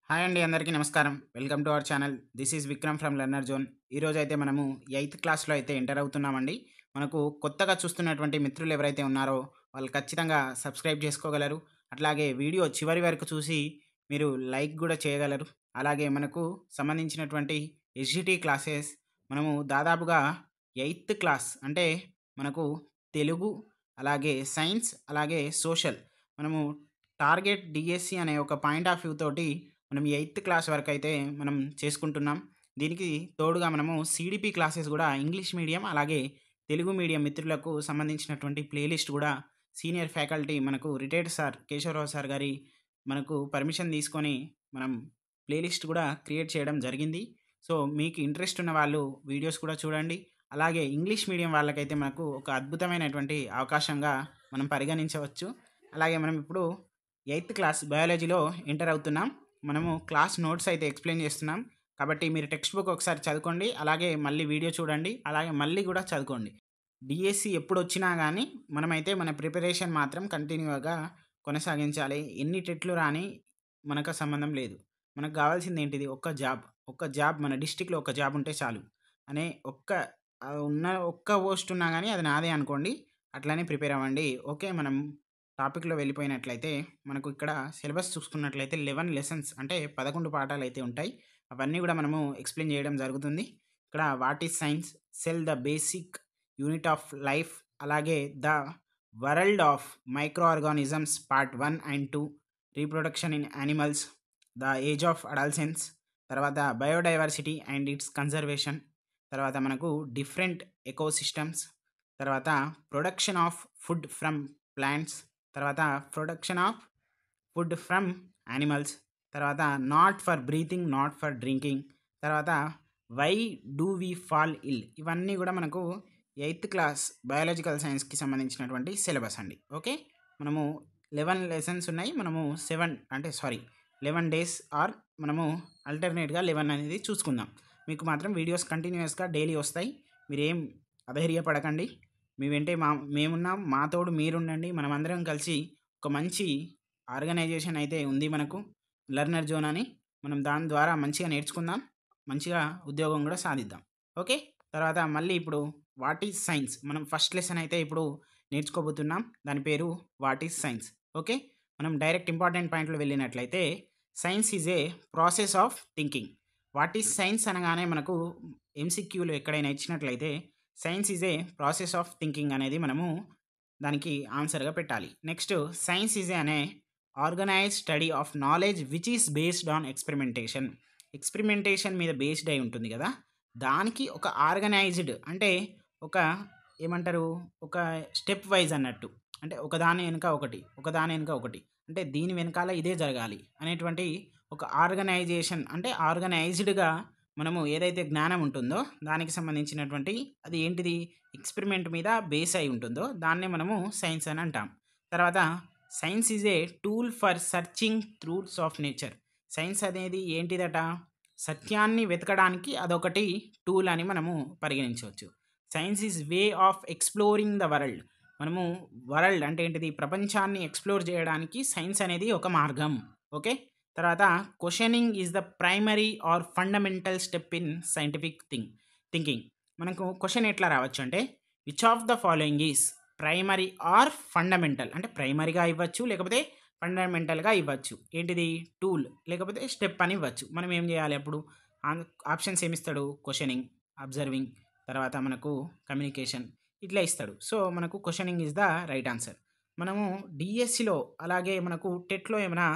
Hi అండి, అందరికీ నమస్కారం. Welcome to our channel. This is Vikram from learner zone. ఈరోజు అయితే మనము ఎయిత్ క్లాస్లో అయితే ఎంటర్ అవుతున్నామండి. మనకు కొత్తగా చూస్తున్నటువంటి మిత్రులు ఎవరైతే ఉన్నారో వాళ్ళు ఖచ్చితంగా సబ్స్క్రైబ్ చేసుకోగలరు. అట్లాగే వీడియో చివరి వరకు చూసి మీరు లైక్ కూడా చేయగలరు. అలాగే మనకు సంబంధించినటువంటి ఎస్జిటి క్లాసెస్ మనము దాదాపుగా ఎయిత్ క్లాస్ అంటే మనకు తెలుగు, అలాగే సైన్స్, అలాగే సోషల్ మనము టార్గెట్ డిఎస్సి అనే ఒక పాయింట్ ఆఫ్ వ్యూ తోటి మనం ఎయిత్ క్లాస్ వరకు అయితే మనం చేసుకుంటున్నాం. దీనికి తోడుగా మనము సిడిపి క్లాసెస్ కూడా ఇంగ్లీష్ మీడియం, అలాగే తెలుగు మీడియం మిత్రులకు సంబంధించినటువంటి ప్లేలిస్ట్ కూడా సీనియర్ ఫ్యాకల్టీ మనకు రిటైర్డ్ సార్ కేశవరావు సార్ గారి మనకు పర్మిషన్ తీసుకొని మనం ప్లేలిస్ట్ కూడా క్రియేట్ చేయడం జరిగింది. సో మీకు ఇంట్రెస్ట్ ఉన్న వాళ్ళు వీడియోస్ కూడా చూడండి. అలాగే ఇంగ్లీష్ మీడియం వాళ్ళకైతే మనకు ఒక అద్భుతమైనటువంటి అవకాశంగా మనం పరిగణించవచ్చు. అలాగే మనం ఇప్పుడు ఎయిత్ క్లాస్ బయాలజీలో ఎంటర్ అవుతున్నాం. మనము క్లాస్ నోట్స్ అయితే ఎక్స్ప్లెయిన్ చేస్తున్నాం. కాబట్టి మీరు టెక్స్ట్ బుక్ ఒకసారి చదువుకోండి. అలాగే మళ్ళీ వీడియో చూడండి. అలాగే మళ్ళీ కూడా చదువుకోండి. డిఎస్సి ఎప్పుడొచ్చినా గానీ మనమైతే మన ప్రిపరేషన్ మాత్రం కంటిన్యూగా కొనసాగించాలి. ఎన్ని టెట్లు రాని మనకు సంబంధం లేదు. మనకు కావాల్సింది ఏంటిది? ఒక్క జాబ్. ఒక్క జాబ్ మన డిస్ట్రిక్ట్‌లో ఒక జాబ్ ఉంటే చాలు అనే ఉన్న ఒక్క పోస్ట్ ఉన్నా గానీ అది నాదే అనుకోండి. అట్లనే ప్రిపేర్ అవ్వండి. ఓకే. మనం టాపిక్‌లో వెళ్ళిపోయినట్లయితే మనకు ఇక్కడ సిలబస్ చూసుకున్నట్లయితే 11 లెసన్స్ అంటే 11 పాఠాలైతే ఉంటాయి. అవన్నీ గూడా మనము ఎక్స్‌ప్లెయిన్ చేయడం జరుగుతుంది. ఇక్కడ what is science, cell the basic unit of life, అలాగే the world of micro organisms part 1 and 2, reproduction in animals, the age of adolescence, తర్వాత బయోడైవర్సిటీ అండ్ ఇట్స్ కన్జర్వేషన్, తర్వాత మనకు డిఫరెంట్ ఎకోసిస్టమ్స్, తర్వాత production of food from plants, తర్వాత production of food from animals, తర్వాత not for breathing, not for drinking, తర్వాత why do we fall ill. ఇవన్నీ కూడా మనకు ఎయిత్ క్లాస్ బయాలజికల్ సైన్స్కి సంబంధించినటువంటి సిలబస్ అండి. ఓకే. మనము 11 లెసన్స్ ఉన్నాయి. మనము 11 డేస్ ఆర్ మనము అల్టర్నేట్గా 11 అనేది చూసుకుందాం. మీకు మాత్రం వీడియోస్ కంటిన్యూస్గా డైలీ వస్తాయి. మీరేం అధైర్యపడకండి. మీ వెంటే మేమున్నాం. మా తోడు మీరుండండి. మనమందరం కలిసి ఒక మంచి ఆర్గనైజేషన్ అయితే ఉంది మనకు, లెర్నర్ జోన్ అని. మనం దాని ద్వారా మంచిగా నేర్చుకుందాం. మంచిగా ఉద్యోగం కూడా సాధిద్దాం. ఓకే. తర్వాత మళ్ళీ ఇప్పుడు వాట్ ఈజ్ సైన్స్ మనం ఫస్ట్ లెసన్ అయితే ఇప్పుడు నేర్చుకోబోతున్నాం. దాని పేరు వాట్ ఈజ్ సైన్స్. ఓకే. మనం డైరెక్ట్ ఇంపార్టెంట్ పాయింట్లు వెళ్ళినట్లయితే science is a process of thinking. What is science అనగానే మనకు ఎంసీక్యూలో ఎక్కడైనా ఇచ్చినట్లయితే science is a process of thinking అనేది మనము దానికి ఆన్సర్గా పెట్టాలి. నెక్స్ట్ సైన్స్ ఈజ్ అనే organised study of knowledge which is based on experimentation. Experimentation మీద బేస్డ్ అయి ఉంటుంది కదా, దానికి ఒక ఆర్గనైజ్డ్ అంటే ఒక ఏమంటారు, ఒక స్టెప్ వైజ్ అన్నట్టు. అంటే ఒకదాని వెనుక ఒకటి, ఒకదాని వెనుక ఒకటి, అంటే దీని వెనకాల ఇదే జరగాలి అనేటువంటి ఒక ఆర్గనైజేషన్, అంటే ఆర్గనైజ్డ్గా మనము ఏదైతే జ్ఞానం ఉంటుందో దానికి సంబంధించినటువంటి అది ఏంటిది ఎక్స్పెరిమెంట్ మీద బేస్ అయి ఉంటుందో దాన్నే మనము సైన్స్ అని అంటాం. తర్వాత science is a tool for searching truths of nature. Science అనేది ఏంటిదట? సత్యాన్ని వెతకడానికి అదొకటి టూల్ అని మనము పరిగణించవచ్చు. Science is way of exploring the world. మనము వరల్డ్ అంటే ఏంటిది, ప్రపంచాన్ని ఎక్స్ప్లోర్ చేయడానికి సైన్స్ అనేది ఒక మార్గం. ఓకే. తర్వాత questioning is the primary or fundamental step in scientific thinking. మనకు క్వశ్చన్ ఎట్లా రావచ్చు అంటే which of the following is primary or fundamental. అంటే ప్రైమరీగా ఇవ్వచ్చు, లేకపోతే ఫండమెంటల్గా ఇవ్వచ్చు. ఏంటిది? టూల్ లేకపోతే స్టెప్ అని ఇవ్వచ్చు. మనం ఏం చేయాలి అప్పుడు? ఆప్షన్స్ ఏమిస్తాడు? క్వశ్చనింగ్, అబ్జర్వింగ్, తర్వాత మనకు కమ్యూనికేషన్, ఇట్లా ఇస్తాడు. సో మనకు questioning is the right answer. మనము డిఎస్సిలో అలాగే మనకు టెట్లో ఏమైనా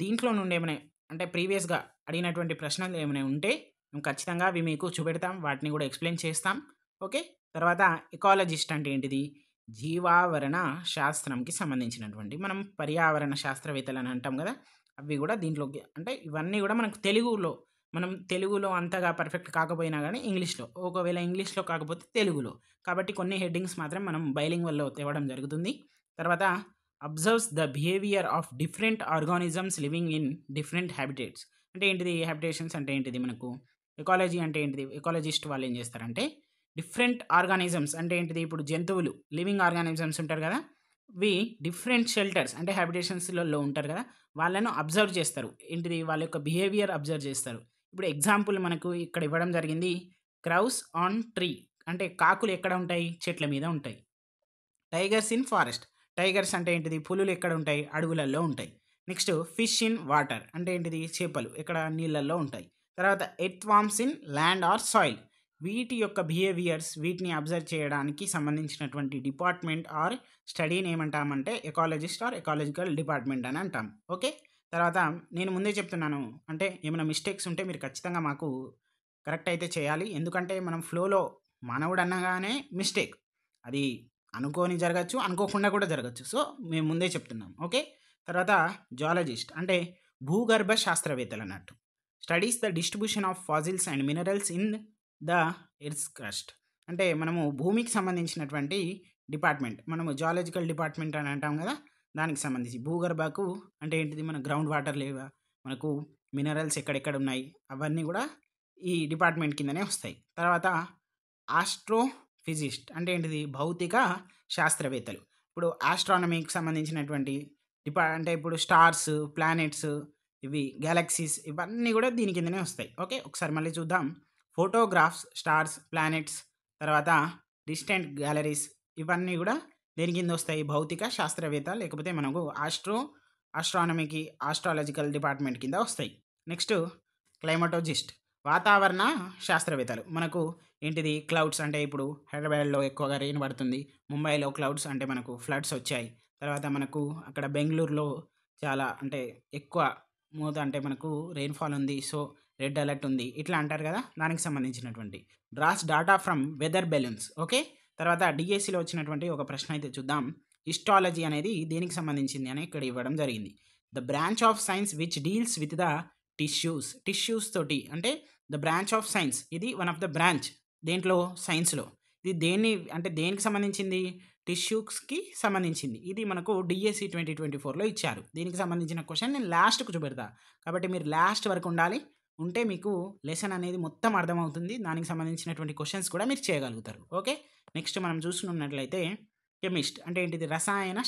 దీంట్లో నుండి ఏమైనా అంటే ప్రీవియస్గా అడిగినటువంటి ప్రశ్నలు ఏమైనా ఉంటే మేము ఖచ్చితంగా అవి మీకు చూపెడతాం. వాటిని కూడా ఎక్స్ప్లెయిన్ చేస్తాం. ఓకే. తర్వాత ఎకాలజిస్ట్ అంటే ఏంటిది? జీవావరణ శాస్త్రంకి సంబంధించినటువంటి, మనం పర్యావరణ శాస్త్రవేత్తలు అని అంటాం కదా, అవి కూడా దీంట్లోకి, అంటే ఇవన్నీ కూడా మనకు తెలుగులో, మనం తెలుగులో అంతగా పర్ఫెక్ట్ కాకపోయినా కానీ ఇంగ్లీష్లో, ఒకవేళ ఇంగ్లీష్లో కాకపోతే తెలుగులో, కాబట్టి కొన్ని హెడ్డింగ్స్ మాత్రం మనం బైలింగ్వల్లో తేవడం జరుగుతుంది. తర్వాత absorbs the behaviour of different organisms living in different habitats. అంటే ఏంటిది? హ్యాబిటేషన్స్ అంటే ఏంటిది? మనకు ఎకాలజీ అంటే ఏంటిది? ఎకాలజిస్ట్ వాళ్ళు ఏం చేస్తారంటే డిఫరెంట్ ఆర్గానిజమ్స్ అంటే ఏంటిది? ఇప్పుడు జంతువులు, లివింగ్ ఆర్గానిజమ్స్ ఉంటారు కదా, వి డిఫరెంట్ షెల్టర్స్ అంటే హ్యాబిటేషన్స్‌లలో ఉంటారు కదా! వాళ్ళను అబ్జర్వ్ చేస్తారు. ఏంటిది వాళ్ళ యొక్క బిహేవియర్ అబ్జర్వ్ చేస్తారు. ఇప్పుడు ఎగ్జాంపుల్ మనకు ఇక్కడ ఇవ్వడం జరిగింది. క్రౌస్ ఆన్ ట్రీ అంటే కాకులు ఎక్కడ ఉంటాయి? చెట్ల మీద ఉంటాయి. Tigers in forest. టైగర్స్ అంటే ఏంటిది? పులులు ఎక్కడ ఉంటాయి? అడవులలో ఉంటాయి. నెక్స్ట్ ఫిష్ ఇన్ వాటర్ అంటే ఏంటిది? చేపలు ఎక్కడ? నీళ్ళల్లో ఉంటాయి. తర్వాత earthworms in land or soil. వీటి యొక్క బిహేవియర్స్ వీటిని అబ్జర్వ్ చేయడానికి సంబంధించినటువంటి డిపార్ట్మెంట్ ఆర్ స్టడీని ఏమంటామంటే ఎకాలజిస్ట్ ఆర్ ఎకాలజికల్ డిపార్ట్మెంట్ అని అంటాం. ఓకే. తర్వాత నేను ముందే చెప్తున్నాను. అంటే ఏమైనా మిస్టేక్స్ ఉంటే మీరు ఖచ్చితంగా మాకు కరెక్ట్ అయితే చేయాలి. ఎందుకంటే మనం ఫ్లోలో మానవుడు అనగానే మిస్టేక్. అది అనుకోని జరగచ్చు. అనుకోకుండా కూడా జరగచ్చు. సో, మేము ముందే చెప్తున్నాం. ఓకే. తర్వాత జియాలజిస్ట్ అంటే భూగర్భ శాస్త్రవేత్తలన్నట్టు. Studies the distribution of fossils and minerals in the earth's crust. అంటే మనము భూమికి సంబంధించినటువంటి డిపార్ట్మెంట్. మనము జియాలజికల్ డిపార్ట్మెంట్ అని అంటాం కదా! దానికి సంబంధించి భూగర్భకు అంటే ఏంటిది? మన గ్రౌండ్ వాటర్ లేవా? మనకు మినరల్స్ ఎక్కడెక్కడ ఉన్నాయి? అవన్నీ కూడా ఈ డిపార్ట్మెంట్ కిందనే వస్తాయి. తర్వాత ఆస్ట్రోఫిజిస్ట్ అంటే ఏంటిది? భౌతిక శాస్త్రవేత్తలు. ఇప్పుడు ఆస్ట్రానమీకి సంబంధించినటువంటి అంటే ఇప్పుడు స్టార్స్, ప్లానెట్స్, ఇవి గెలాక్సీస్ ఇవన్నీ గూడా దీని కిందనే వస్తాయి. ఓకే. ఒకసారి మళ్ళీ చూద్దాం. ఫోటోగ్రాఫ్స్, స్టార్స్, ప్లానెట్స్ తర్వాత డిస్టెంట్ గ్యాలరీస్ ఇవన్నీ గూడా దేని కిందొస్తాయి? భౌతిక శాస్త్రవేత్త లేకపోతే మనకు ఆస్ట్రానమీకి ఆస్ట్రాలజికల్ డిపార్ట్మెంట్ కింద వస్తాయి. నెక్స్ట్ క్లైమాటోజిస్ట్ వాతావరణ శాస్త్రవేత్తలు. మనకు ఏంటిది? క్లౌడ్స్ అంటే ఇప్పుడు హైదరాబాద్‌లో ఎక్కువగా రెయిన్ పడుతుంది. ముంబైలో క్లౌడ్స్ అంటే మనకు ఫ్లడ్స్ వచ్చాయి. తర్వాత మనకు అక్కడ బెంగుళూరులో చాలా అంటే ఎక్కువ అంటే మనకు రెయిన్‌ఫాల్ ఉంది. సో, రెడ్ అలర్ట్ ఉంది. ఇట్లా అంటారు కదా! దానికి సంబంధించినటువంటి draws data from weather balloons. Okay. తర్వాత డీఎస్సీలో వచ్చినటువంటి ఒక ప్రశ్న అయితే చూద్దాం. హిస్టాలజీ అనేది దేనికి సంబంధించింది అని ఇక్కడ ఇవ్వడం జరిగింది. The branch of science which deals with the tissues తోటి అంటే ద బ్రాంచ్ ఆఫ్ సైన్స్ ఇది వన్ ఆఫ్ ద బ్రాంచ్ దేంట్లో సైన్స్‌లో. ఇది అంటే దేనికి సంబంధించింది? టిష్యూస్‌కి సంబంధించింది. ఇది మనకు డీఎస్సీ 2024లో ఇచ్చారు. దీనికి సంబంధించిన క్వెషన్ నేను లాస్ట్‌కి చూపెడతా. కాబట్టి మీరు లాస్ట్ వరకు ఉండాలి. ఉంటే మీకు లెసన్ అనేది మొత్తం అర్థమవుతుంది. దానికి సంబంధించినటువంటి క్వెషన్స్ కూడా మీరు చేయగలుగుతారు. ఓకే. నెక్స్ట్ మనం చూసుకున్నట్లయితే కెమిస్ట్ అంటే ఏంటిది? రసాయన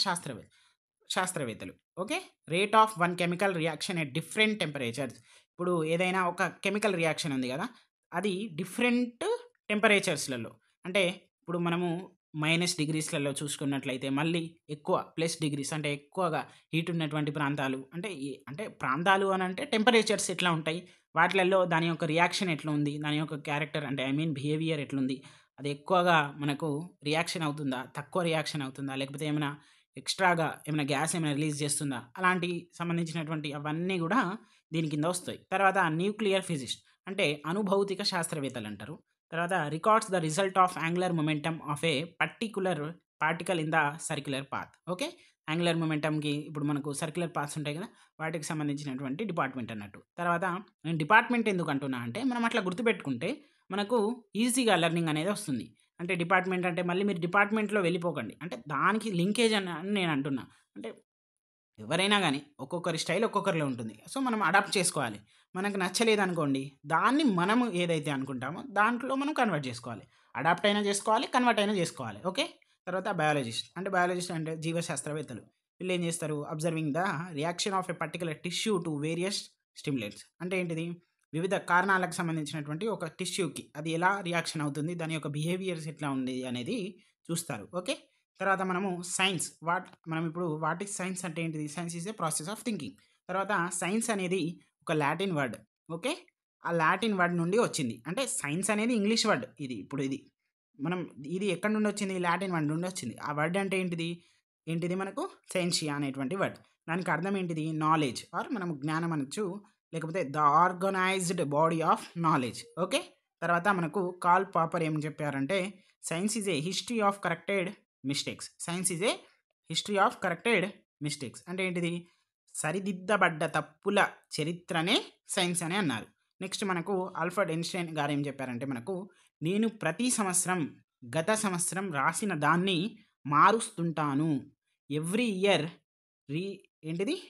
శాస్త్రవేత్తలు. Okay. Rate of one chemical reaction at different temperatures. ఇప్పుడు ఏదైనా ఒక కెమికల్ రియాక్షన్ ఉంది గదా! అది డిఫరెంట్ టెంపరేచర్స్‌లలో అంటే ఇప్పుడు మనము మైనస్ డిగ్రీస్‌లలో చూసుకున్నట్లయితే మళ్ళీ ఎక్కువ ప్లస్ డిగ్రీస్ అంటే ఎక్కువగా హీట్ ఉన్నటువంటి ప్రాంతాలు అంటే అంటే ప్రాంతాలు అని అంటే టెంపరేచర్స్ ఎట్లా ఉంటాయి? వాటిలల్లో దాని యొక్క రియాక్షన్ ఎట్లా ఉంది? దాని యొక్క క్యారెక్టర్ అంటే ఐ మీన్ బిహేవియర్ ఎట్లుంది? అది ఎక్కువగా మనకు రియాక్షన్ అవుతుందా? తక్కువ రియాక్షన్ అవుతుందా? లేకపోతే ఏమైనా ఎక్స్‌ట్రాగా ఏమైనా గ్యాస్ ఏమైనా రిలీజ్ చేస్తుందా? అలాంటి సంబంధించినటువంటి అవన్నీ గూడా దీని కింద వస్తాయి. తర్వాత న్యూక్లియర్ ఫిజిస్ట్ అంటే అణుభౌతిక శాస్త్రవేత్తలంటారు. తర్వాత records the result of angular momentum of a particular particle in the circular path. Okay. Angular మొమెంటమ్‌కి ఇప్పుడు మనకు సర్క్యులర్ పాత్స్ ఉంటాయి కదా! వాటికి సంబంధించినటువంటి డిపార్ట్మెంట్ అన్నట్టు. తర్వాత నేను డిపార్ట్మెంట్ ఎందుకు అంటున్నా అంటే మనం అట్లా గుర్తుపెట్టుకుంటే మనకు ఈజీగా లెర్నింగ్ అనేది వస్తుంది. అంటే డిపార్ట్మెంట్ అంటే మళ్ళీ మీరు డిపార్ట్మెంట్‌లో వెళ్ళిపోకండి. అంటే దానికి లింకేజ్ అని నేను అంటున్నా. అంటే ఎవరైనా గానీ ఒక్కొక్కరి స్టైల్ ఒక్కొక్కరిలో ఉంటుంది. సో, మనం అడాప్ట్ చేసుకోవాలి. మనకు నచ్చలేదనుకోండి, దాన్ని మనము ఏదైతే అనుకుంటామో దాంట్లో మనం కన్వర్ట్ జేసుకోవాలి. అడాప్ట్ అయినా జేసుకోవాలి, కన్వర్ట్ అయినా జేసుకోవాలి. ఓకే. తర్వాత బయాలజిస్ట్ అంటే జీవశాస్త్రవేత్తలు. వీళ్ళేం జేస్తారు? Observing the reaction of a particular tissue to various stimulants. అంటే ఏంటిది? వివిధ కారణాలకు సంబంధించినటువంటి ఒక టిష్యూకి అది ఎలా రియాక్షన్ అవుతుంది? దాని యొక్క బిహేవియర్స్ ఎట్లా ఉంది అనేది చూస్తారు. ఓకే. తర్వాత మనము మనం ఇప్పుడు వాట్ ఈస్ సైన్స్ అంటే ఏంటిది? Science is a process of thinking. తర్వాత సైన్స్ అనేది ఒక లాటిన్ వర్డ్. ఓకే. ఆ లాటిన్ వర్డ్ నుండి వచ్చింది. అంటే సైన్స్ అనేది ఇంగ్లీష్ వర్డ్ ఇది. మనం ఇది ఎక్కడి నుండి వచ్చింది? లాటిన్ వర్డ్ నుండి వచ్చింది. ఆ వర్డ్ అంటే ఏంటిది మనకు సైన్షియా అనేటువంటి వర్డ్. దానికి అర్థం ఏంటిది? నాలెడ్జ్ ఆర్ మనం జ్ఞానం అనొచ్చు. లేకపోతే the organised body of knowledge. Okay. తర్వాత మనకు కార్ల్ పాపర్ ఏం చెప్పారంటే science is a history of corrected science is a history of corrected mistakes. అంటే ఏంటిది? సరిదిద్దబడ్డ తప్పుల చరిత్రనే సైన్స్ అని అన్నారు. నెక్స్ట్ మనకు ఆల్ఫర్డ్ ఐన్‌స్టైన్ గారు ఏం చెప్పారంటే మనకు, నేను ప్రతి సంవత్సరం గత సంవత్సరం రాసిన దాన్ని మారుస్తుంటాను. Every year re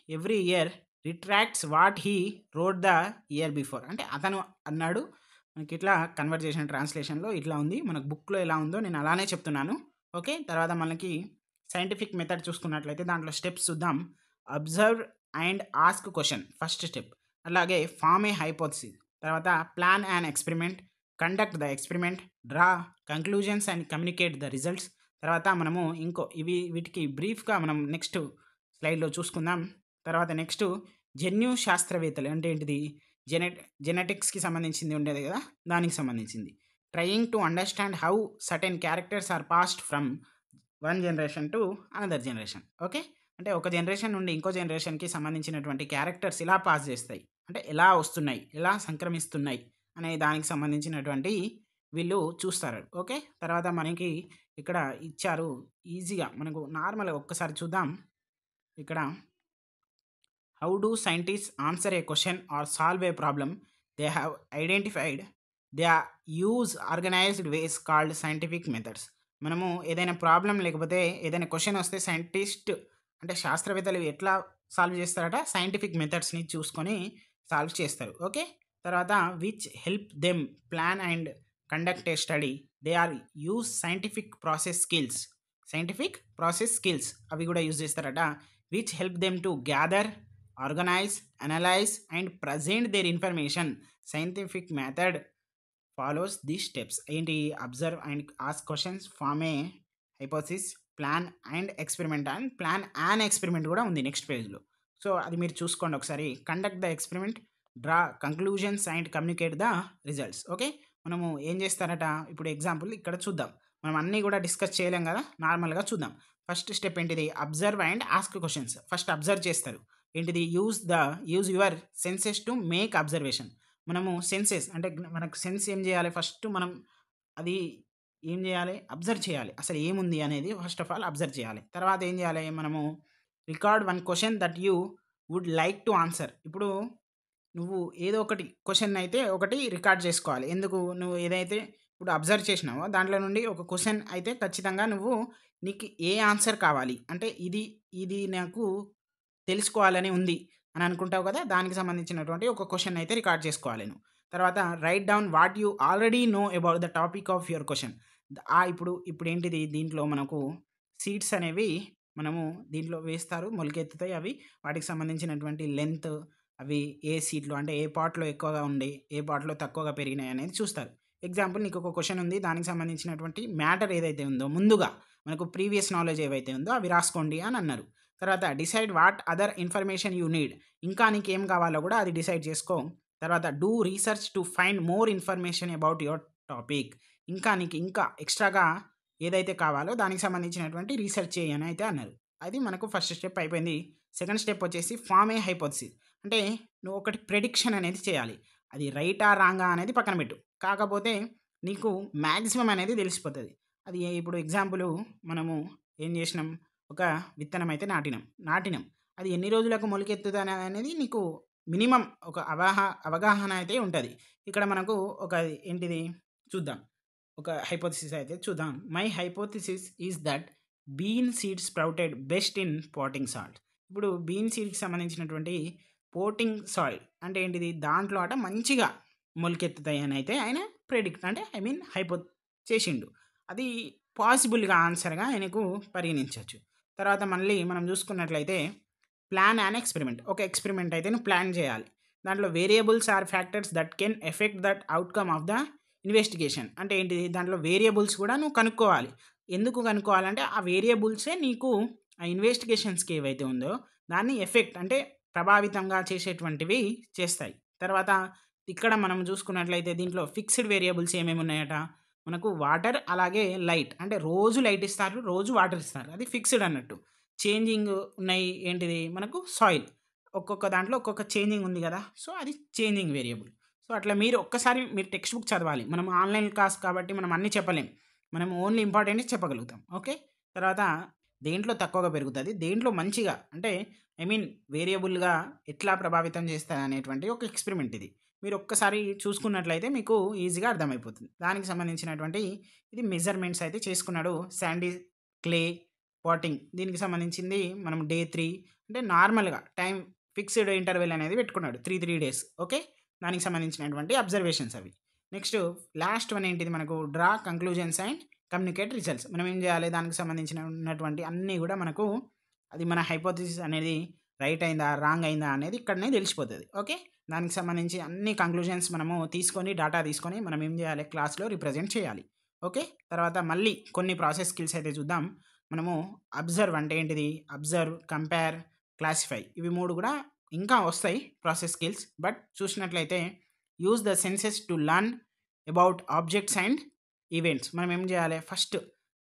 every year retracts what he wrote the year before. అంటే అతను అన్నాడు. మనకిట్లా కన్వర్జేషన్ ట్రాన్స్‌లేషన్‌లో ఇట్లా ఉంది. మనకు బుక్‌లో ఎలా ఉందో నేను అలానే చెప్తున్నాను. ఓకే. తర్వాత మనకి సైంటిఫిక్ మెథడ్ చూసుకున్నట్లయితే దాంట్లో స్టెప్స్ చూద్దాం. Observe and ask question first step. అలాగే ఫార్మ్ ఏ హైపోథసిస్, తర్వాత plan and experiment, conduct the experiment, draw conclusions and communicate the results. తర్వాత మనము వీటికి బ్రీఫ్గా మనం నెక్స్ట్ స్లైడ్లో చూసుకుందాం. తర్వాత నెక్స్ట్ జన్యు శాస్త్రవేత్తలు అంటే ఏంటిది, జెనెటిక్స్కి సంబంధించింది ఉండేది కదా, దానికి సంబంధించింది. Trying to understand how certain characters are passed from one generation to another generation. Okay, అంటే ఒక జనరేషన్ నుండి ఇంకో జనరేషన్కి సంబంధించినటువంటి క్యారెక్టర్స్ ఎలా పాస్ చేస్తాయి, అంటే ఎలా వస్తున్నాయి, ఎలా సంక్రమిస్తున్నాయి అనే దానికి సంబంధించినటువంటి వీళ్ళు చూస్తారు. ఓకే, తర్వాత మనకి ఇక్కడ ఇచ్చారు ఈజీగా, మనకు నార్మల్గా ఒక్కసారి చూద్దాం. ఇక్కడ how do scientist answer a question or solve a problem they have identified, they use organised ways called scientific methods. మనము ఏదైనా ప్రాబ్లం లేకపోతే ఏదైనా క్వశ్చన్ వస్తే సైంటిస్ట్ అంటే శాస్త్రవేత్తలు ఎట్లా సాల్వ్ చేస్తారట, సైంటిఫిక్ మెథడ్స్ని చూసుకొని సాల్వ్ చేస్తారు. ఓకే, తర్వాత which help them plan and conduct a study, they are use scientific process skills అవి కూడా యూజ్ చేస్తారట. Which help them to gather, organise, analyse and present their information. Scientific method follows these steps. ఏంటి, observe and ask questions, form a hypothesis, plan and experiment. And plan and experiment కూడా ఉంది next పేజ్లో. So అది మీరు చూసుకోండి ఒకసారి. Conduct the experiment, draw conclusions and communicate the results. Okay, మనము ఏం చేస్తారట, ఇప్పుడు ఎగ్జాంపుల్ ఇక్కడ చూద్దాం. మనం అన్నీ కూడా డిస్కస్ చేయలేం కదా, నార్మల్గా చూద్దాం. ఫస్ట్ స్టెప్ ఏంటిది, observe and ask questions. First observe చేస్తారు. ఏంటిది, use your senses to make observation. మనము సెన్సెస్ అంటే మనకు సెన్స్ ఏం చేయాలి, ఫస్ట్ మనం అది ఏం చేయాలి, అబ్జర్వ్ చేయాలి. అసలు ఏముంది అనేది ఫస్ట్ ఆఫ్ ఆల్ అబ్జర్వ్ చేయాలి. తర్వాత ఏం చేయాలి, మనము record one question that you would like to answer. ఇప్పుడు నువ్వు ఏదో ఒకటి క్వశ్చన్ అయితే ఒకటి రికార్డ్ చేసుకోవాలి. ఎందుకు, నువ్వు ఏదైతే ఇప్పుడు అబ్జర్వ్ చేసినావో దాంట్లో నుండి ఒక క్వశ్చన్ అయితే ఖచ్చితంగా నీకు ఏ ఆన్సర్ కావాలి అంటే ఇది నాకు తెలుసుకోవాలని ఉంది అని అనుకుంటావు కదా, దానికి సంబంధించినటువంటి ఒక క్వశ్చన్ అయితే రికార్డ్ చేసుకోవాలి నువ్వు. తర్వాత right down what you already know about the topic of your question. ఇప్పుడు ఏంటిది, దీంట్లో మనకు సీడ్స్ అనేవి మనము దీంట్లో వేస్తారు, మొలకెత్తుతాయి. అవి వాటికి సంబంధించినటువంటి లెంత్, అవి ఏ సీడ్లో అంటే ఏ పార్ట్లో ఎక్కువగా ఉండి ఏ పార్ట్లో తక్కువగా పెరిగినాయి అనేది చూస్తారు. ఎగ్జాంపుల్, నీకు ఒక క్వశ్చన్ ఉంది, దానికి సంబంధించినటువంటి మ్యాటర్ ఏదైతే ఉందో ముందుగా మనకు ప్రీవియస్ నాలెడ్జ్ ఏవైతే ఉందో అవి రాసుకోండి అని అన్నారు. తర్వాత decide what other information you need, ఇంకా నీకేం కావాలో కూడా అది డిసైడ్ చేసుకో. తర్వాత do research to find more information about your topic, ఇంకా ఎక్స్ట్రాగా ఏదైతే కావాలో దానికి సంబంధించినటువంటి రీసెర్చ్ చేయని అయితే అన్నారు. అది మనకు ఫస్ట్ స్టెప్ అయిపోయింది. సెకండ్ స్టెప్ వచ్చేసి ఫార్మ్ ఏ హైపోథసిస్. అంటే నువ్వు ఒకటి ప్రెడిక్షన్ అనేది చేయాలి. అది రైటా రాంగా అనేది పక్కన పెట్టు, కాకపోతే నీకు మ్యాక్సిమం అనేది తెలిసిపోతుంది. అది ఇప్పుడు ఎగ్జాంపుల్, మనము ఏం చేసినాం, ఒక విత్తనం అయితే నాటినాం. అది ఎన్ని రోజులకు మొలకెత్తుతుంది అనేది నీకు మినిమం ఒక అవగాహన అయితే ఉంటుంది. ఇక్కడ మనకు ఒక ఏంటిది చూద్దాం, ఒక హైపోథసిస్ అయితే చూద్దాం. My hypothesis is that bean seeds sprouted best in potting soil. ఇప్పుడు బీన్ సీడ్కి సంబంధించినటువంటి పోటింగ్ సాయిల్ అంటే ఏంటిది, దాంట్లో మంచిగా మొలకెత్తుతాయి అని అయితే ఆయన ప్రెడిక్ట్ అంటే హైపో చేసిండు. అది పాసిబుల్గా ఆన్సర్గా ఆయనకు పరిగణించవచ్చు. తర్వాత మళ్ళీ మనం చూసుకున్నట్లయితే ప్లాన్ అండ్ ఎక్స్పెరిమెంట్. ఒక ఎక్స్పెరిమెంట్ అయితే నువ్వు ప్లాన్ చేయాలి. దాంట్లో variables or factors that can affect that outcome of the investigation. అంటే ఏంటిది, దాంట్లో వేరియబుల్స్ కూడా నువ్వు కనుక్కోవాలి. ఎందుకు కనుక్కోవాలంటే ఆ వేరియబుల్సే నీకు ఆ ఇన్వెస్టిగేషన్స్కి ఏవైతే ఉందో దాన్ని ఎఫెక్ట్ అంటే ప్రభావితంగా చేసేటువంటివి చేస్తాయి. తర్వాత ఇక్కడ మనం చూసుకున్నట్లయితే దీంట్లో ఫిక్స్డ్ వేరియబుల్స్ ఏమేమి ఉన్నాయట, మనకు వాటర్ అలాగే లైట్. అంటే రోజు లైట్ ఇస్తారు, రోజు వాటర్ ఇస్తారు, అది ఫిక్స్డ్ అన్నట్టు. చేంజింగ్ ఉన్నాయి ఏంటిది, మనకు సాయిల్ ఒక్కొక్క దాంట్లో ఒక్కొక్క చేంజింగ్ ఉంది కదా, సో అది చేంజింగ్ వేరియబుల్. సో అట్లా మీరు ఒక్కసారి మీరు టెక్స్ట్ బుక్ చదవాలి. మనం ఆన్లైన్ క్లాస్ కాబట్టి మనం అన్నీ చెప్పలేం, మనం ఓన్లీ ఇంపార్టెంట్ చెప్పగలుగుతాం. ఓకే, తర్వాత దేంట్లో తక్కువగా పెరుగుతుంది, దేంట్లో మంచిగా అంటే వేరియబుల్గా ఎట్లా ప్రభావితం చేస్తుంది అనేటువంటి ఒక ఎక్స్పెరిమెంట్ ఇది. మీరు ఒక్కసారి చూసుకున్నట్లయితే మీకు ఈజీగా అర్థమైపోతుంది. దానికి సంబంధించినటువంటి ఇది మెజర్మెంట్స్ అయితే చేసుకున్నాడు. శాండీ క్లే పాటింగ్ దీనికి సంబంధించింది మనం డే 3 అంటే నార్మల్గా టైం ఫిక్స్డ్ ఇంటర్వెల్ అనేది పెట్టుకున్నాడు 3 days. ఓకే, దానికి సంబంధించినటువంటి అబ్జర్వేషన్స్ అవి. నెక్స్ట్ లాస్ట్ వన్ ఏంటిది, మనకు draw conclusions and communicate results. మనం ఏం చేయాలి, దానికి సంబంధించిన ఉన్నటువంటి అన్నీ కూడా మనకు అది మన హైపోథిసిస్ అనేది రైట్ అయిందా రాంగ్ అయిందా అనేది ఇక్కడనే తెలిసిపోతుంది. ఓకే, దానికి సంబంధించి అన్ని కంక్లూజన్స్ మనము తీసుకొని డేటా తీసుకొని మనం ఏం చేయాలి, క్లాస్లో రిప్రజెంట్ చేయాలి. ఓకే, తర్వాత మళ్ళీ కొన్ని ప్రాసెస్ స్కిల్స్ అయితే చూద్దాం. మనము అబ్జర్వ్ అంటే ఏంటిది, అబ్జర్వ్, కంపేర్, క్లాసిఫై, ఇవి 3 కూడా ఇంకా వస్తాయి ప్రాసెస్ స్కిల్స్. బట్ చూసినట్లయితే use the senses to learn about objects and events. మనం ఏం చేయాలి, ఫస్ట్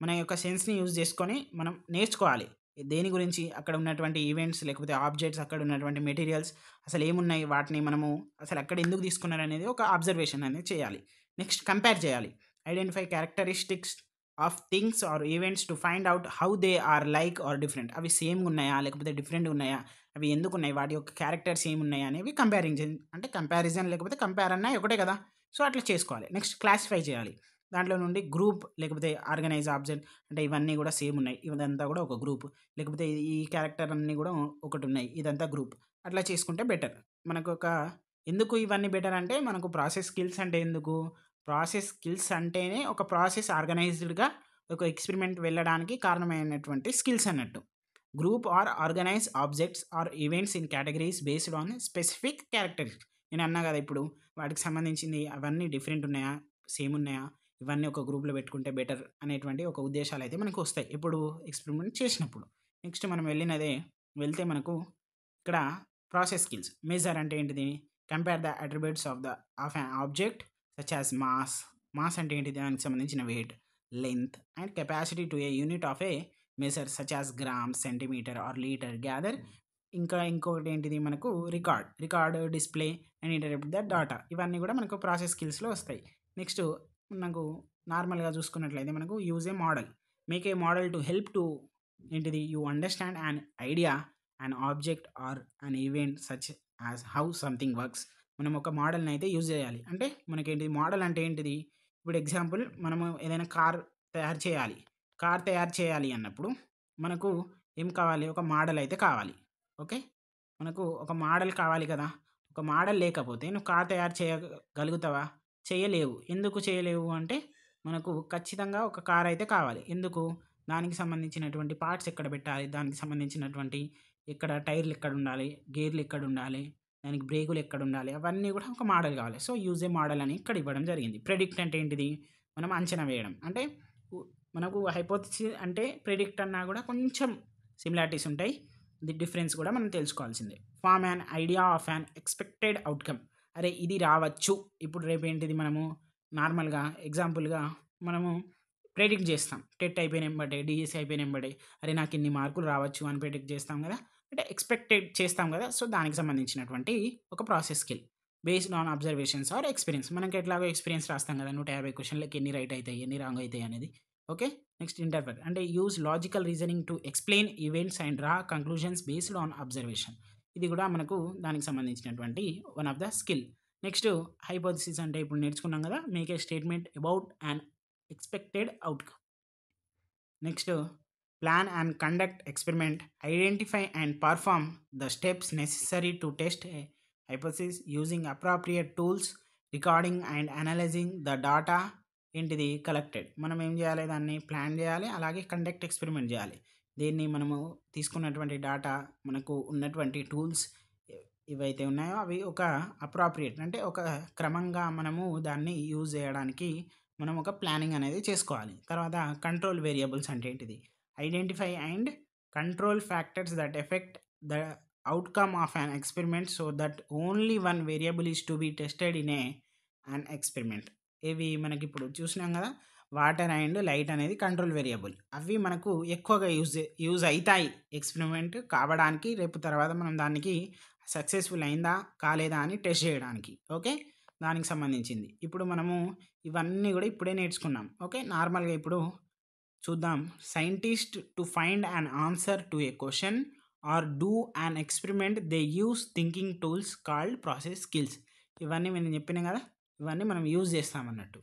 మన యొక్క సెన్స్ని యూజ్ చేసుకొని మనం నేర్చుకోవాలి దేని గురించి, అక్కడ ఉన్నటువంటి ఈవెంట్స్ లేకపోతే ఆబ్జెక్ట్స్, అక్కడ ఉన్నటువంటి మెటీరియల్స్ అసలు ఏమున్నాయి, వాటిని మనము అసలు అక్కడ ఎందుకు తీసుకున్నారు అనేది ఒక అబ్జర్వేషన్ అనేది చేయాలి. నెక్స్ట్ కంపేర్ చేయాలి. Identify characteristics of things or events to find out how they are like or different. అవి సేమ్గా ఉన్నాయా లేకపోతే డిఫరెంట్గా ఉన్నాయా, అవి ఎందుకు ఉన్నాయి, వాటి యొక్క క్యారెక్టర్స్ ఏమున్నాయి అనేవి కంపేరింగ్ అంటే కంపారిజన్ లేకపోతే కంపేర్ అన్నా ఒకటే కదా, సో అట్లా చేసుకోవాలి. నెక్స్ట్ క్లాసిఫై చేయాలి. దాంట్లో నుండి గ్రూప్ లేకపోతే ఆర్గనైజ్ ఆబ్జెక్ట్, అంటే ఇవన్నీ కూడా సేమ్ ఉన్నాయి, ఇదంతా కూడా ఒక గ్రూప్, లేకపోతే ఈ క్యారెక్టర్ అన్నీ కూడా ఒకటి ఉన్నాయి, ఇదంతా గ్రూప్, అట్లా చేసుకుంటే బెటర్. మనకు ఒక ఎందుకు ఇవన్నీ బెటర్ అంటే, మనకు ప్రాసెస్ స్కిల్స్ అంటే ఎందుకు, ప్రాసెస్ స్కిల్స్ అంటేనే ఒక ప్రాసెస్ ఆర్గనైజ్డ్గా ఒక ఎక్స్పెరిమెంట్ వెళ్ళడానికి కారణమైనటువంటి స్కిల్స్ అన్నట్టు. Group or organise objects or events in categories based on specific characteristics. నేను అన్నా కదా ఇప్పుడు, వాటికి సంబంధించింది అవన్నీ డిఫరెంట్ ఉన్నాయా సేమ్ ఉన్నాయా, ఇవన్నీ ఒక గ్రూప్లో పెట్టుకుంటే బెటర్ అనేటువంటి ఒక ఉద్దేశాలు అయితే మనకు వస్తాయి ఇప్పుడు ఎక్స్పెరిమెంట్ చేసినప్పుడు. నెక్స్ట్ మనం వెళ్తే మనకు ఇక్కడ ప్రాసెస్ స్కిల్స్ మెజర్ అంటే ఏంటిది, compare the attributes of an object such as mass. Mass అంటే ఏంటిది, దానికి సంబంధించిన weight, length and capacity to a unit of a measure such as gram, centimetre or litre. Gather ఇంకా ఇంకొకటి ఏంటిది మనకు record display and interpret the data. ఇవన్నీ కూడా మనకు ప్రాసెస్ స్కిల్స్లో వస్తాయి. నెక్స్ట్ మనకు నార్మల్గా చూసుకున్నట్లయితే మనకు use a model, make a model to help to ఏంటిది you understand an idea, an object or an event such as how something works. మనం ఒక మోడల్ని అయితే యూజ్ చేయాలి. అంటే మనకేంటి మోడల్ అంటే ఏంటిది, ఇప్పుడు ఎగ్జాంపుల్ మనము ఏదైనా కార్ తయారు చేయాలి అన్నప్పుడు మనకు ఏం కావాలి, ఒక మోడల్ అయితే కావాలి. ఓకే, మనకు ఒక మోడల్ కావాలి కదా, ఒక మోడల్ లేకపోతే నువ్వు కార్ తయారు చేయగలుగుతావా, చేయలేవు. ఎందుకు చేయలేవు అంటే, మనకు ఖచ్చితంగా ఒక కార్ అయితే కావాలి. ఎందుకు, దానికి సంబంధించినటువంటి పార్ట్స్ ఎక్కడ పెట్టాలి, దానికి సంబంధించినటువంటి ఇక్కడ టైర్లు ఎక్కడ ఉండాలి, గేర్లు ఎక్కడ ఉండాలి, దానికి బ్రేకులు ఎక్కడ ఉండాలి, అవన్నీ కూడా ఒక మోడల్ కావాలి. సో యూజ్ ఏ మోడల్ అని ఇక్కడ ఇవ్వడం జరిగింది. ప్రెడిక్ట్ అంటే ఏంటిది, మనం అంచనా వేయడం. అంటే మనకు హైపోథిసిస్ అంటే ప్రెడిక్ట్ అన్నా కూడా కొంచెం సిమిలారిటీస్ ఉంటాయి, ది డిఫరెన్స్ కూడా మనం తెలుసుకోవాల్సిందే. Form an idea of an expected outcome. అరే ఇది రావచ్చు, ఇప్పుడు రేపు ఏంటిది మనము నార్మల్గా ఎగ్జాంపుల్గా మనము ప్రెడిక్ట్ చేస్తాం, టెట్ అయిపోయిన వెంబడే డిఎస్సి అయిపోయిన వెంబడే అరే నాకు ఇన్ని మార్కులు రావచ్చు అని ప్రెడిక్ట్ చేస్తాం కదా, అంటే ఎక్స్పెక్టెడ్ చేస్తాం కదా. సో దానికి సంబంధించినటువంటి ఒక process skill based on observations or experience. మనకి ఎట్లాగో ఎక్స్పీరియన్స్ రాస్తాం కదా, 150 క్వశ్చన్లకి ఎన్ని రైట్ అవుతాయి ఎన్ని రాంగ్ అవుతాయి అనేది. ఓకే, నెక్స్ట్ ఇంటర్ప్రెట్ అంటే use logical reasoning to explain events and draw conclusions based on observation. ఇది కూడా మనకు దానికి సంబంధించినటువంటి one of the skill. Next hypothesis అంటే ఇప్పుడు నేర్చుకున్నాం కదా, make a statement about and expected outcome. Next plan and conduct experiment, identify and perform the steps necessary to test A hypothesis using appropriate tools, recording and analysing the data ఏంటిది collected. మనం ఏం చేయాలి, దాన్ని plan చేయాలి, అలాగే conduct experiment చేయాలి. దీన్ని మనము తీసుకున్నటువంటి డాటా, మనకు ఉన్నటువంటి టూల్స్ ఇవైతే ఉన్నాయో అవి ఒక అప్రాప్రియేట్ అంటే ఒక క్రమంగా మనము దాన్ని యూజ్ చేయడానికి మనం ఒక ప్లానింగ్ అనేది చేసుకోవాలి. తర్వాత కంట్రోల్ వేరియబుల్స్ అంటే ఏంటిది, identify and control factors that affect the outcome of an experiment so that only one variable is to be tested in an experiment. ఇవి మనకి ఇప్పుడు చూసినాం కదా, వాటర్ అండ్ లైట్ అనేది కంట్రోల్ వేరియబుల్. అవి మనకు ఎక్కువగా యూజ్ అవుతాయి ఎక్స్పెరిమెంట్ కావడానికి, రేపు తర్వాత మనం దానికి సక్సెస్ఫుల్ అయిందా కాలేదా అని టెస్ట్ చేయడానికి. ఓకే, దానికి సంబంధించింది ఇప్పుడు మనము ఇవన్నీ కూడా ఇప్పుడే నేర్చుకున్నాం. ఓకే, నార్మల్గా ఇప్పుడు చూద్దాం. Scientist to find an answer to A question or do an experiment they use thinking tools called process skills. ఇవన్నీ నేను చెప్పినా కదా, ఇవన్నీ మనం యూజ్ చేస్తామన్నట్టు.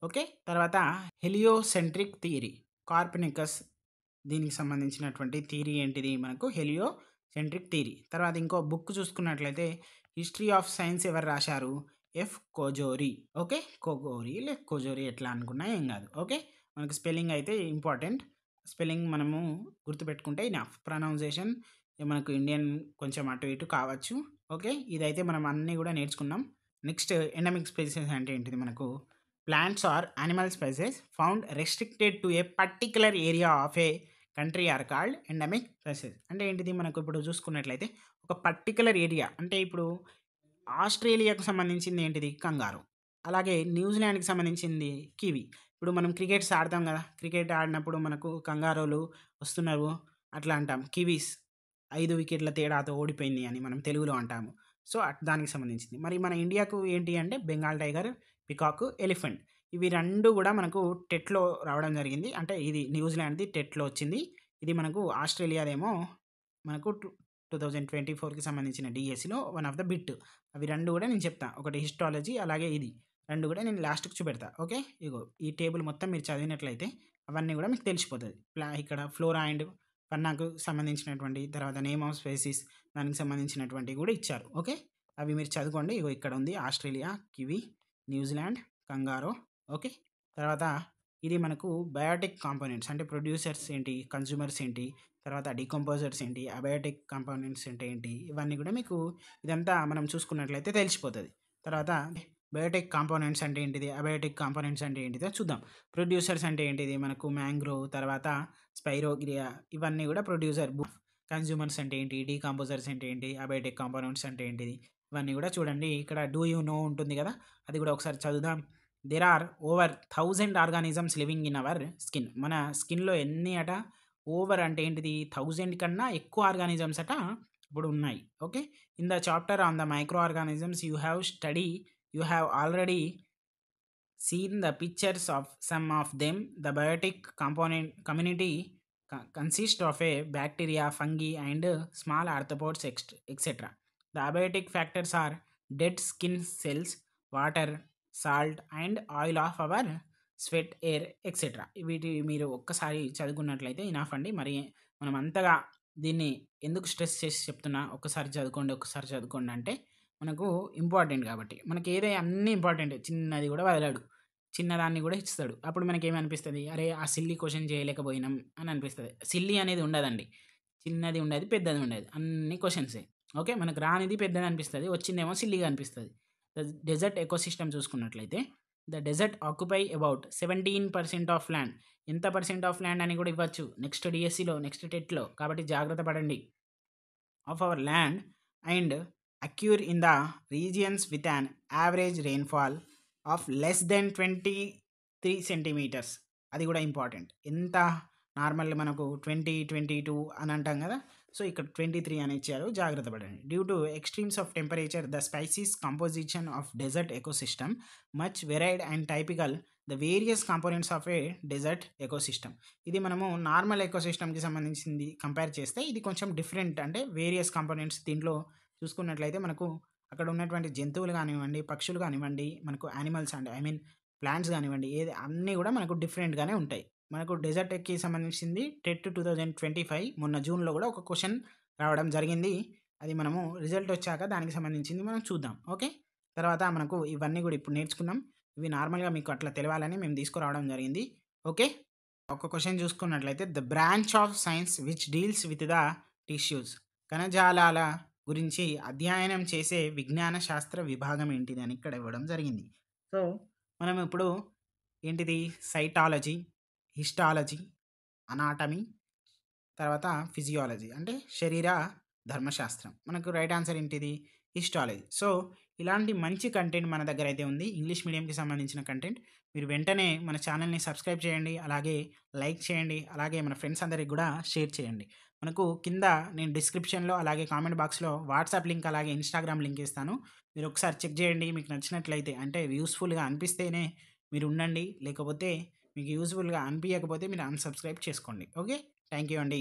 ఓకే, తర్వాత హెలియోసెంట్రిక్ థియరీ, కార్పెనికస్ దీనికి సంబంధించినటువంటి థియరీ ఏంటిది మనకు హెలియోసెంట్రిక్ థియరీ. తర్వాత ఇంకో బుక్ చూసుకున్నట్లయితే హిస్టరీ ఆఫ్ సైన్స్ ఎవరు రాశారు, ఎఫ్ కోజోరీ. ఓకే, కోజోరీ ఎట్లా అనుకున్నా ఏం కాదు. ఓకే, మనకు స్పెల్లింగ్ అయితే ఇంపార్టెంట్. స్పెల్లింగ్ మనము గుర్తుపెట్టుకుంటే ఇనఫ్. ప్రొనౌన్సియేషన్ మనకు ఇండియన్ కొంచెం అటు ఇటు కావచ్చు. ఓకే. ఇదైతే మనం అన్నీ గూడా నేర్చుకున్నాం. నెక్స్ట్ ఎండమిక్ స్పీసీస్ అంటే ఏంటిది మనకు plants or animal species found restricted to a particular area of a country or called endemic species. అంటే ఏంటిది మనకు ఇప్పుడు చూసుకున్నట్లయితే ఒక పర్టిక్యులర్ ఏరియా అంటే ఇప్పుడు ఆస్ట్రేలియాకు సంబంధించింది ఏంటిది కంగారు. అలాగే న్యూజిలాండ్‌కి సంబంధించింది కివి. ఇప్పుడు మనం క్రికెట్స్ ఆడతాం గదా! క్రికెట్ ఆడినప్పుడు మనకు కంగారోలు వస్తున్నారు అట్లా అంటాం. కివీస్ 5 వికెట్ల తేడాతో ఓడిపోయింది అని మనం తెలుగులో అంటాము. సో, దానికి సంబంధించింది. మరి మన ఇండియాకు ఏంటి అంటే బెంగాల్ టైగర్, పికాక్, ఎలిఫెంట్. ఇవి 2 గూడా మనకు టెట్‌లో రావడం జరిగింది. అంటే ఇది న్యూజిలాండ్‌ది టెట్‌లో వచ్చింది. ఇది మనకు ఆస్ట్రేలియాదేమో మనకు 2024కి సంబంధించిన డీఎస్సీలో వన్ ఆఫ్ ద బిట్. అవి 2 గూడా నేను చెప్తా. ఒకటి హిస్టాలజీ అలాగే ఇది. 2 గూడా నేను లాస్ట్‌కి చూపెడతా. ఓకే. ఇగో ఈ టేబుల్ మొత్తం మీరు చదివినట్లయితే అవన్నీ గూడా మీకు తెలిసిపోతది. ఇక్కడ ఫ్లోరా అండ్ ఫన్నాకు సంబంధించినటువంటి తర్వాత నేమ్ ఆఫ్ స్పీసీస్ దానికి సంబంధించినటువంటివి గూడా ఇచ్చారు. ఓకే. అవి మీరు చదువుకోండి. ఇగో ఇక్కడ ఉంది ఆస్ట్రేలియా, కివి, న్యూజిలాండ్, కంగారో. ఓకే. తర్వాత ఇది మనకు బయోటిక్ కాంపోనెంట్స్ అంటే ప్రొడ్యూసర్స్ ఏంటి, కన్స్యూమర్స్ ఏంటి, తర్వాత డీకంపోజర్స్ ఏంటి, అబయోటిక్ కాంపోనెంట్స్ అంటే ఏంటి, ఇవన్నీ కూడా మీకు ఇదంతా మనం చూసుకున్నట్లయితే తెలిసిపోతుంది. తర్వాత బయోటిక్ కాంపోనెంట్స్ అంటే ఏంటిది, అబయోటిక్ కాంపోనెంట్స్ అంటే ఏంటిదో చూద్దాం. ప్రొడ్యూసర్స్ అంటే ఏంటిది మనకు మ్యాంగ్రోవ్, తర్వాత స్పైరోగ్రియా, ఇవన్నీ కూడా ప్రొడ్యూసర్. కన్స్యూమర్స్ అంటే ఏంటి, డీకంపోజర్స్ అంటే ఏంటి, అబయోటిక్ కాంపోనెంట్స్ అంటే ఏంటిది, ఇవన్నీ కూడా చూడండి. ఇక్కడ డూ యూ నో ఉంటుంది కదా, అది కూడా ఒకసారి చదువుదాం. There are over 1000 organisms living in our skin. మన స్కిన్లో ఎన్ని అట ఓవర్ అంటే ఏంటిది 1000 కన్నా ఎక్కువ ఆర్గానిజమ్స్ అట ఇప్పుడు ఉన్నాయి. Okay. In the chapter on the micro organisms you have already seen the pictures of some of them. The biotic component community consists of a bacteria, fungi, and small arthropods, etc. The abiotic factors are dead skin cells, water, salt, and oil of our sweat, air, etcetera. వీటి మీరు ఒక్కసారి చదువుకున్నట్లయితే enough అండి. మరి మనం అంతగా దీన్ని ఎందుకు stress చేసి చెప్తున్నా, ఒక్కసారి చదువుకోండి, ఒక్కసారి చదువుకోండి అంటే మనకు ఇంపార్టెంట్ కాబట్టి. మనకి ఏదైనా అన్నీ ఇంపార్టెంటే, చిన్నది కూడా వదలడు. చిన్నదాన్ని కూడా ఇస్తాడు. అప్పుడు మనకేమనిపిస్తది, అరే! ఆ సిల్లీ క్వెషన్ చేయలేకపోయినాం అని అనిపిస్తది. సిల్లీ అనేది ఉండదండి. చిన్నది ఉండేది, పెద్దది ఉండేది. అన్ని క్వెషన్సే. ఓకే. మనకు రానిది పెద్దది అనిపిస్తది. వచ్చిందేమో సిల్లీగా అనిపిస్తది. డెజర్ట్ ఎకోసిస్టమ్ చూసుకున్నట్లయితే the desert occupy about 17% of land. ఎంత పర్సెంట్ ఆఫ్ ల్యాండ్ అని కూడా ఇవ్వచ్చు నెక్స్ట్ డిఎస్సిలో, నెక్స్ట్ టెట్లో. కాబట్టి జాగ్రత్త పడండి. Of our land and occur in the regions with an average rainfall of less than 23 centimetres. అది కూడా ఇంపార్టెంట్. ఎంత నార్మల్ మనకు 20, 22 అని అంటాం కదా, సో ఇక్కడ 23 అని ఇచ్చారు, జాగ్రత్త పడండి. Due to extremes of temperature the species composition of desert ecosystem much varied and typical the various components of a desert ecosystem. ఇది మనము నార్మల్ ఎకోసిస్టమ్కి సంబంధించింది కంపేర్ చేస్తే ఇది కొంచెం డిఫరెంట్. అంటే వేరియస్ కాంపోనెంట్స్ దీంట్లో చూసుకున్నట్లయితే మనకు అక్కడ ఉన్నటువంటి జంతువులు కానివ్వండి, పక్షులు కానివ్వండి, మనకు యానిమల్స్ అంటే ప్లాంట్స్ కానివ్వండి, ఏది అన్నీ కూడా మనకు డిఫరెంట్గానే ఉంటాయి. మనకు డెజర్ట్కి సంబంధించింది టెట్ 2025 మొన్న జూన్లో కూడా ఒక క్వశ్చన్ రావడం జరిగింది. అది మనము రిజల్ట్ వచ్చాక దానికి సంబంధించింది మనం చూద్దాం. ఓకే. తర్వాత మనకు ఇవన్నీ కూడా ఇప్పుడు నేర్చుకున్నాం. ఇవి నార్మల్గా మీకు అట్లా తెలవాలని మేము తీసుకురావడం జరిగింది. ఓకే. ఒక క్వశ్చన్ చూసుకున్నట్లయితే the branch of science which deals with the tissues. కణజాలాల గురించి అధ్యయనం చేసే విజ్ఞాన శాస్త్ర విభాగం ఏంటిది అని ఇక్కడ ఇవ్వడం జరిగింది. సో మనం ఇప్పుడు ఏంటిది సైటాలజీ, హిస్టాలజీ, అనాటమీ, తర్వాత ఫిజియాలజీ అంటే శరీర ధర్మశాస్త్రం. మనకు రైట్ ఆన్సర్ ఏంటిది హిస్టాలజీ. సో ఇలాంటి మంచి కంటెంట్ మన దగ్గర అయితే ఉంది, ఇంగ్లీష్ మీడియంకి సంబంధించిన కంటెంట్. మీరు వెంటనే మన ఛానల్ని సబ్స్క్రైబ్ చేయండి, అలాగే లైక్ చేయండి, అలాగే మన ఫ్రెండ్స్ అందరికి కూడా షేర్ చేయండి. మనకు కింద నేను డిస్క్రిప్షన్లో అలాగే కామెంట్ బాక్స్లో వాట్సాప్ లింక్ అలాగే ఇన్స్టాగ్రామ్ లింక్ ఇస్తాను. మీరు ఒకసారి చెక్ చేయండి. మీకు నచ్చినట్లయితే అంటే యూస్ఫుల్గా అనిపిస్తేనే మీరు ఉండండి, లేకపోతే మీకు యూస్ఫుల్గా అనిపించకపోతే మీరు అన్సబ్స్క్రైబ్ చేసుకోండి. ఓకే. థ్యాంక్ యూ అండి.